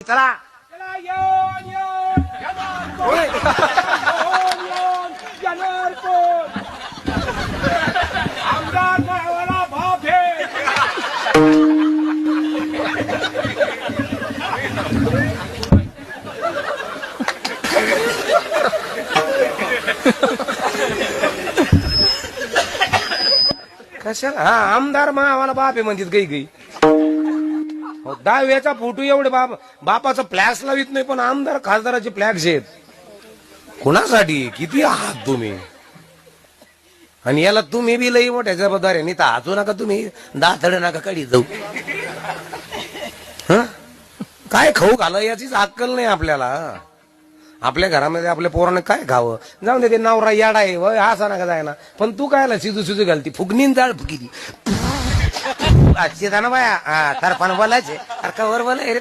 चला आमदार मावाला बाप है. कशाला हा आमदार आम्हाला बाप आहे म्हणतात गई गई. दहाव्याचा फोटो एवढे बापाचा फ्लॅश लावित नाही पण आमदार खासदाराचे फ्लॅक्स आहेत. कुणासाठी किती आहात तुम्ही? आणि याला तुम्ही बी लई मोठ्या जबाबदारी नाही तर हसू नका तुम्ही दातड नका कडी जाऊ. हं? काय खाऊ घाला याचीच अक्कल नाही आपल्याला. आपल्या घरामध्ये आपल्या पोराने काय खावं जाऊन दे. ते नवरा याडा आहे वय असा नका जाय ना पण तू कायला शिजू घालती फुगणीन जाळ फुकिली ना बाया. हा तर पण बोलायचे अरे का वर बोलाय रे.